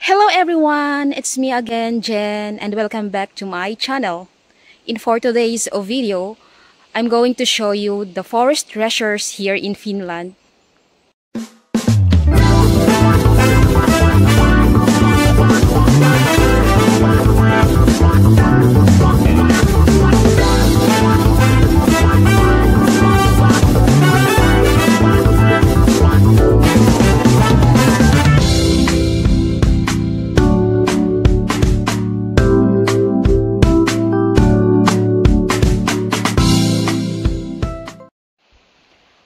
Hello everyone, it's me again, Jen, and welcome back to my channel. For today's video, I'm going to show you the forest treasures here in Finland.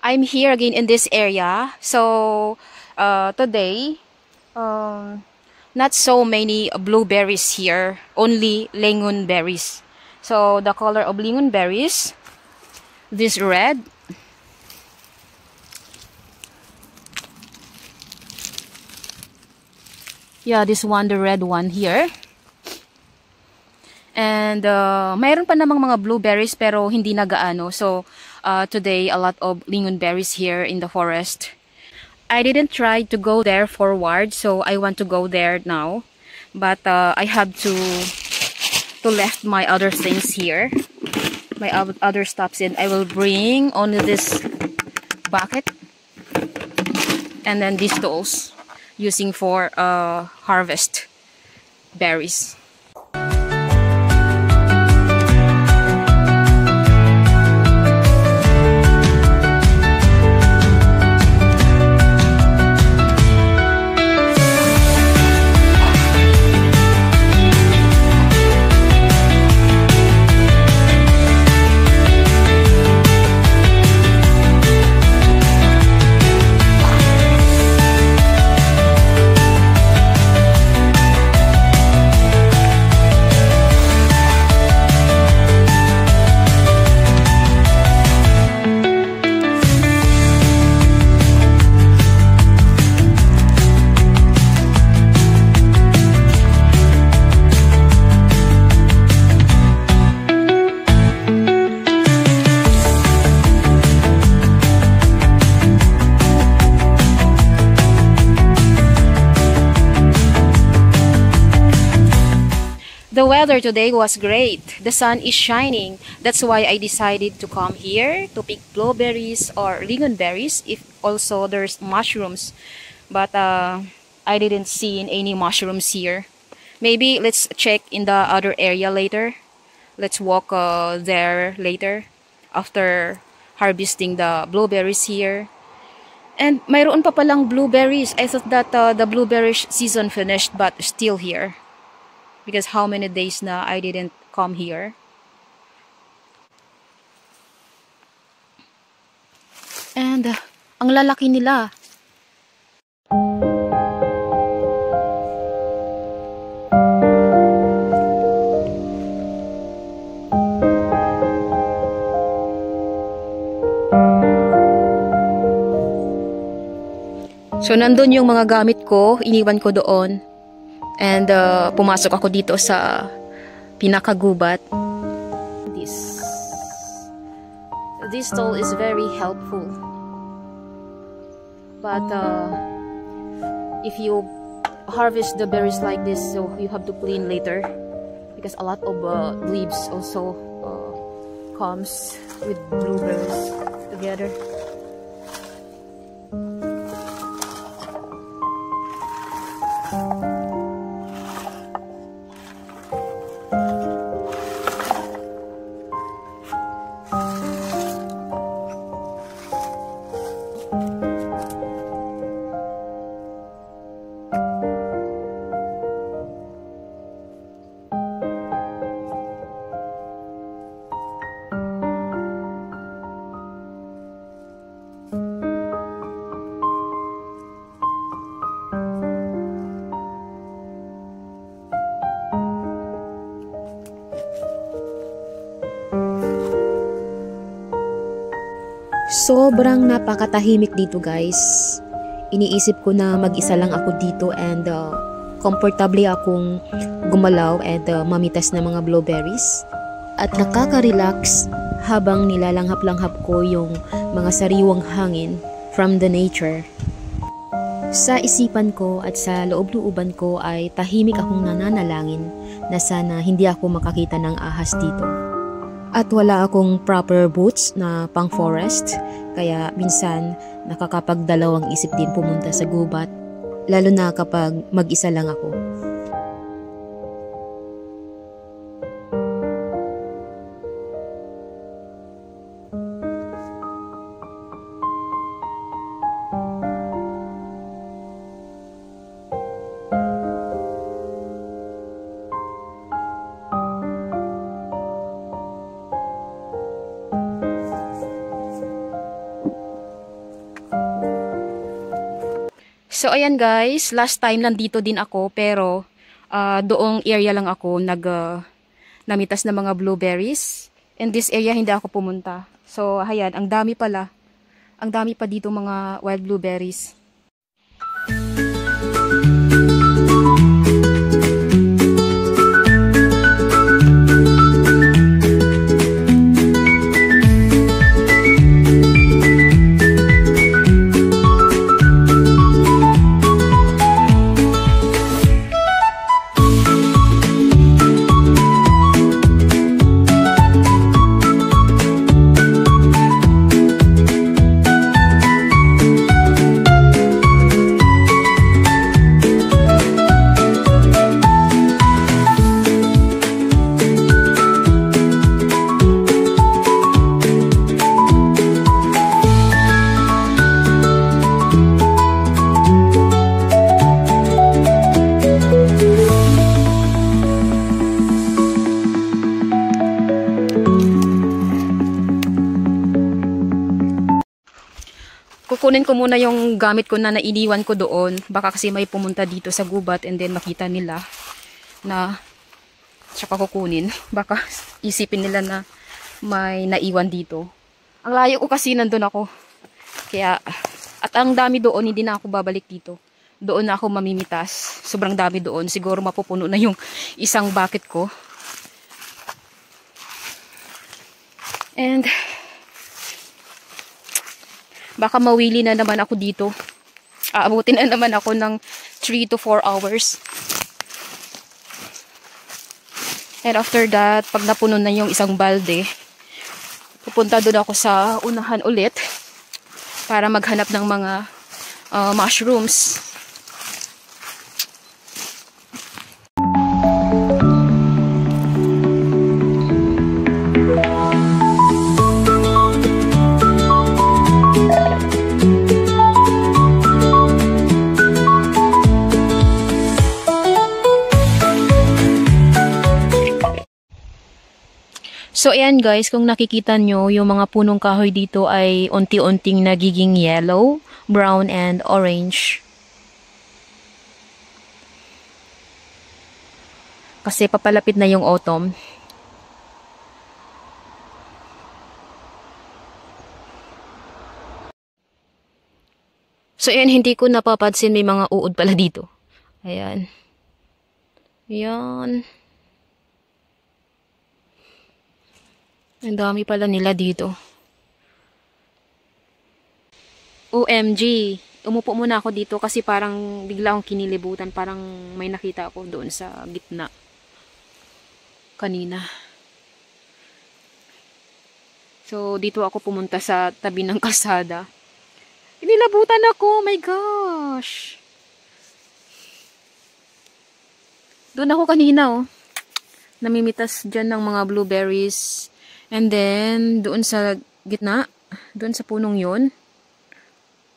I'm here again in this area. So today, not so many blueberries here, only lingonberries. So the color of lingonberries, this red. Yeah, this one, the red one here. And mayroon pa namang mga blueberries pero hindi na gaano. So today a lot of lingonberries here in the forest. I didn't try to go there forward, so I want to go there now. But I have to left my other things here, my other stuffs, and I will bring only this bucket and then these tools using for harvest berries. The weather today was great. The sun is shining. That's why I decided to come here to pick blueberries or lingonberries. If also there's mushrooms, but I didn't see any mushrooms here. Maybe let's check in the other area later. Let's walk there later after harvesting the blueberries here. And mayroon pa palang blueberries. I thought that the blueberry season finished, but still here. Because how many days na I didn't come here. And ang lalaki nila. So nandun yung mga gamit ko, iniwan ko doon. And pumasok ako dito sa pinakagubat. This tool is very helpful. But if you harvest the berries like this, so you have to clean later because a lot of leaves also comes with blueberries together. Sobrang napakatahimik dito guys. Iniisip ko na mag-isa lang ako dito and comfortably akong gumalaw and mamitas ng mga blueberries. At nakaka-relax habang nilalanghap-langhap ko yung mga sariwang hangin from the nature. Sa isipan ko at sa loob-looban ko ay tahimik akong nananalangin na sana hindi ako makakita ng ahas dito. At wala akong proper boots na pang forest, kaya minsan nakakapagdalawang isip din pumunta sa gubat, lalo na kapag mag-isa lang ako. So ayan guys, last time nandito din ako pero doong area lang ako namitas ng mga blueberries. In this area hindi ako pumunta. So ayan, ang dami pala. Ang dami pa dito mga wild blueberries. Kukunin ko muna yung gamit ko na nainiwan ko doon. Baka kasi may pumunta dito sa gubat and then makita nila na tsaka kukunin. Baka isipin nila na may naiwan dito. Ang layo ko kasi nandun ako. Kaya, at ang dami doon, hindi na ako babalik dito. Doon na ako mamimitas. Sobrang dami doon. Siguro mapupuno na yung isang bucket ko. And baka mawili na naman ako dito. Aabutin na naman ako ng 3 to 4 hours. And after that, pag napuno na yung isang balde, pupunta doon ako sa unahan ulit para maghanap ng mga mushrooms. So ayan guys, kung nakikita nyo, yung mga punong kahoy dito ay unti-unting nagiging yellow, brown, and orange. Kasi papalapit na yung autumn. So ayan, hindi ko napapansin may mga uod pala dito. Ayan. Ayan. Ang dami pala nila dito. OMG. Umupo muna ako dito kasi parang bigla akong kinilibutan. Parang may nakita ako doon sa gitna. Kanina. So, dito ako pumunta sa tabi ng kalsada. Inilabutan ako. Oh my gosh. Doon ako kanina, oh. Namimitas dyan ng mga blueberries. And then, doon sa gitna, doon sa punong yun,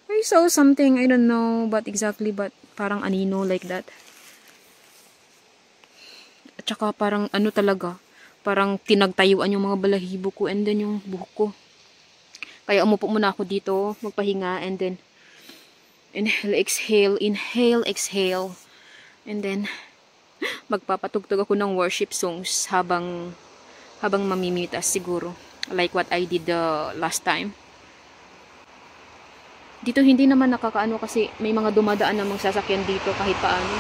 I saw something, I don't know what exactly, but parang anino like that. At saka parang ano talaga, parang tinagtayuan yung mga balahibo ko and then yung buhok ko. Kaya umupo muna ako dito, magpahinga, and then inhale, exhale, inhale, exhale. And then, magpapatugtog ako ng worship songs habang mamimitas siguro. Like what I did the last time. Dito hindi naman nakakaano kasi may mga dumadaan na mga sasakyan dito kahit paano.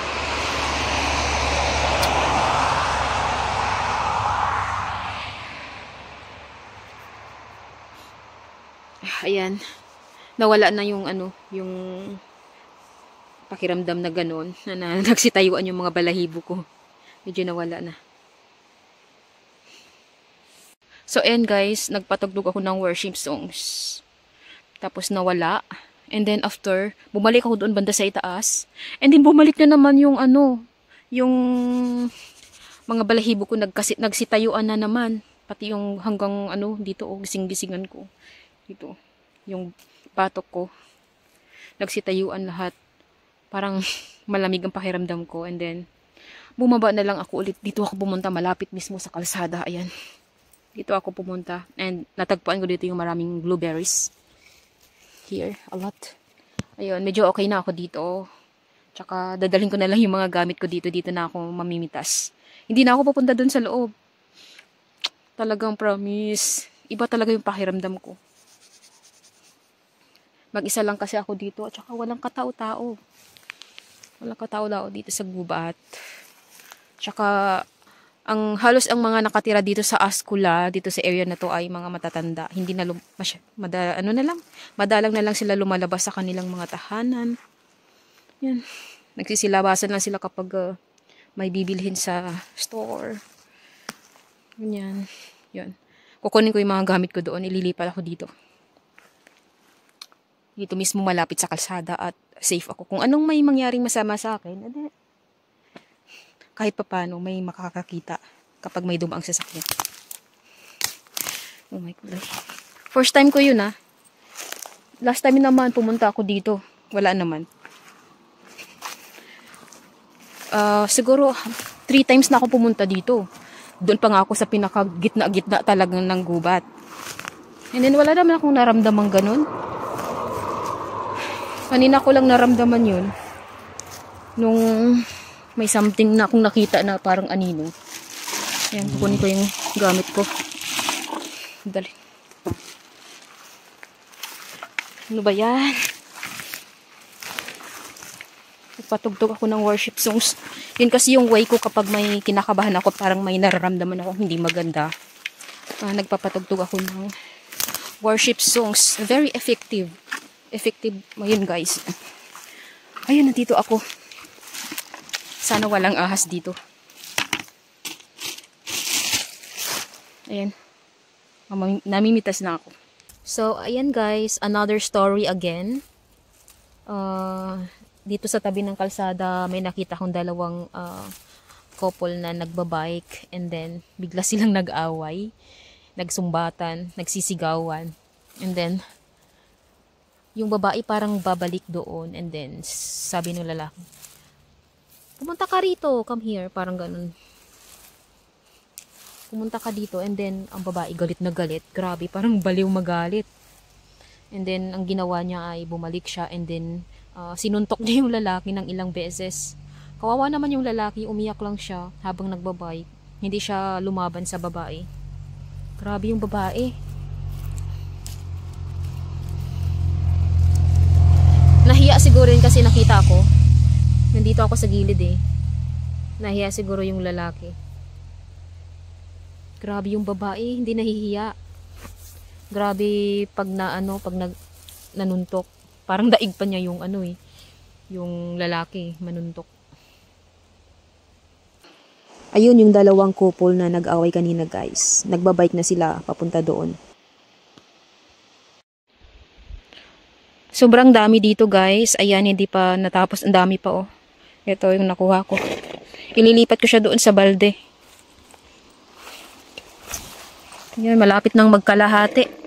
Ayan. Nawala na yung ano, yung pakiramdam na ganun, na nagsitayuan yung mga balahibo ko. Medyo nawala na. So, ayan guys, nagpatugtog ako ng worship songs. Tapos nawala. And then after, bumalik ako doon banda sa itaas. And then bumalik na naman yung yung mga balahibo ko nagsitayuan na naman. Pati yung hanggang dito, gising-gisingan ko. Dito, yung batok ko. Nagsitayuan lahat. Parang malamig ang pakiramdam ko. And then, bumaba na lang ako ulit. Dito ako pumunta, malapit mismo sa kalsada. Ayan. Dito ako pumunta. And natagpuan ko dito yung maraming blueberries. Here, a lot. Ayun, medyo okay na ako dito. Tsaka dadalhin ko na lang yung mga gamit ko dito. Dito na ako mamimitas. Hindi na ako pupunta dun sa loob. Talagang promise. Iba talaga yung pakiramdam ko. Mag-isa lang kasi ako dito. At saka walang katao-tao. Walang katao-tao dito sa gubat. Tsaka halos ang mga nakatira dito sa Askula, dito sa area na to ay mga matatanda. Hindi na madalang na lang sila lumalabas sa kanilang mga tahanan. Yan. Nagsisilabasan lang sila kapag may bibilhin sa store. Ganyan. Yan. Kukunin ko yung mga gamit ko doon, ililipat ako dito. Dito mismo malapit sa kalsada at safe ako. Kung anong may mangyaring masama sa akin, kahit papano may makakakita kapag may dumaang sasakyan. Oh my God. First time ko yun Last time naman pumunta ako dito. Wala naman. Siguro 3 times na ako pumunta dito. Doon pa nga ako sa pinakagitna-gitna talagang ng gubat. And then wala naman akong naramdaman ganun. Kanina ko lang naramdaman yun. Nung may something na akong nakita na parang anino. Ayan, kukunin ko yung gamit ko. Dali. Ano ba yan? Nagpatugtog ako ng worship songs. Yun kasi yung way ko kapag may kinakabahan ako, parang may nararamdaman ako hindi maganda. Nagpapatugtog ako ng worship songs. Very effective. Effective. Ayun guys. Ayun, nandito ako. Sana walang ahas dito. Ayan. Namimitas na ako. So, ayan guys. Another story again. Dito sa tabi ng kalsada, may nakita kong dalawang couple na nagbabike. And then, bigla silang nag-away. Nagsumbatan. Nagsisigawan. And then, yung babae parang babalik doon. And then, sabi ng lalaki, pumunta ka rito, come here, parang ganun. Pumunta ka dito, and then, ang babae galit na galit. Grabe, parang baliw magalit. And then, ang ginawa niya ay bumalik siya, and then, sinuntok niya yung lalaki ng ilang beses. Kawawa naman yung lalaki, umiyak lang siya habang nagbabike. Hindi siya lumaban sa babae. Grabe yung babae. Nahiya siguro yun kasi nakita ako. Nandito ako sa gilid Nahiya siguro yung lalaki. Grabe yung babae, hindi nahihiya. Grabe pag nanuntok. Parang daig pa niya yung yung lalaki manuntok. Ayun yung dalawang couple na nag-away kanina guys. Nagbabike na sila papunta doon. Sobrang dami dito guys. Ayan, hindi pa natapos. Ang dami pa Ito yung nakuha ko. Ililipat ko siya doon sa balde. Yan, malapit nang magkalahati.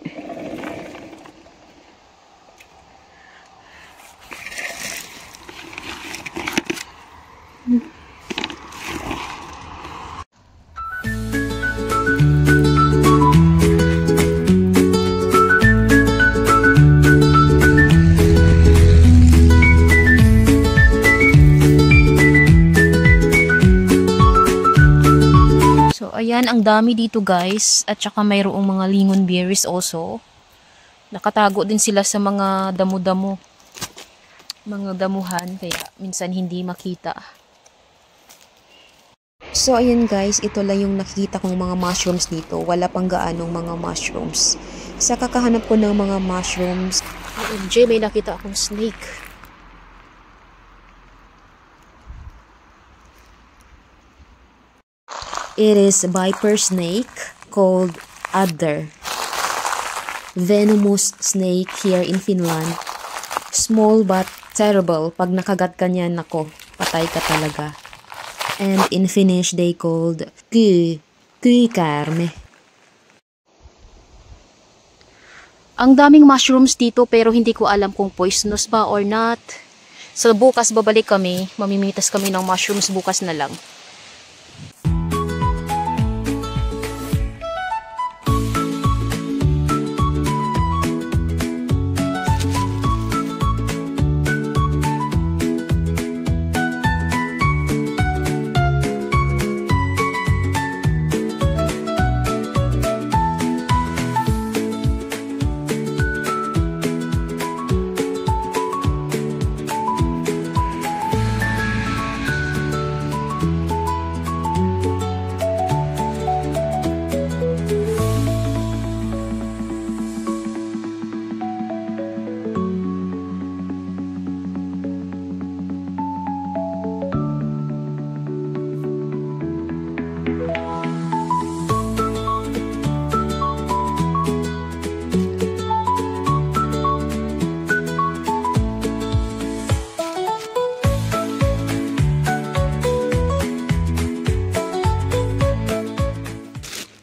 Ayan, ang dami dito guys. At saka mayroong mga lingon berries also. Nakatago din sila sa mga damo-damo. Mga damuhan. Kaya minsan hindi makita. So ayan guys, ito lang yung nakikita kong mga mushrooms dito. Wala pang gaanong mga mushrooms. Sa kakahanap ko ng mga mushrooms, OMG, may nakita akong snake. It is viper snake called adder. Venomous snake here in Finland. Small but terrible. Pag nakagat ka niyan, nako, patay ka talaga. And in Finnish, they called kyykäärme. Ang daming mushrooms dito pero hindi ko alam kung poisonous ba or not. So bukas babalik kami. Mamimitas kami ng mushrooms bukas na lang.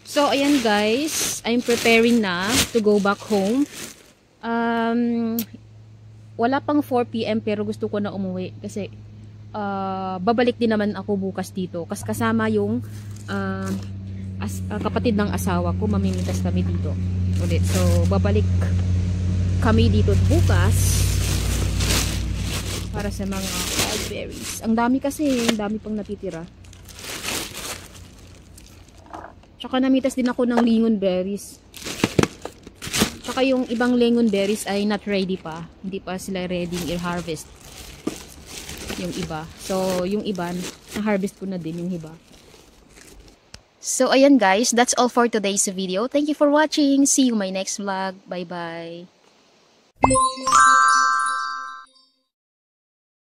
So, ayan guys, I'm preparing na to go back home. Wala pang 4 PM pero gusto ko na umuwi kasi babalik din naman ako bukas dito. Kasi kasama yung kapatid ng asawa ko, mamimitas kami dito ulit. So, babalik kami dito bukas para sa mga cloudberries. Ang dami kasi, ang dami pang natitira. Tsaka namitas din ako ng lingonberries. Tsaka yung ibang lingonberries ay not ready pa. Hindi pa sila ready i-harvest. Yung iba. So, yung iba, na-harvest ko na din yung iba. So, ayan guys. That's all for today's video. Thank you for watching. See you in my next vlog. Bye-bye.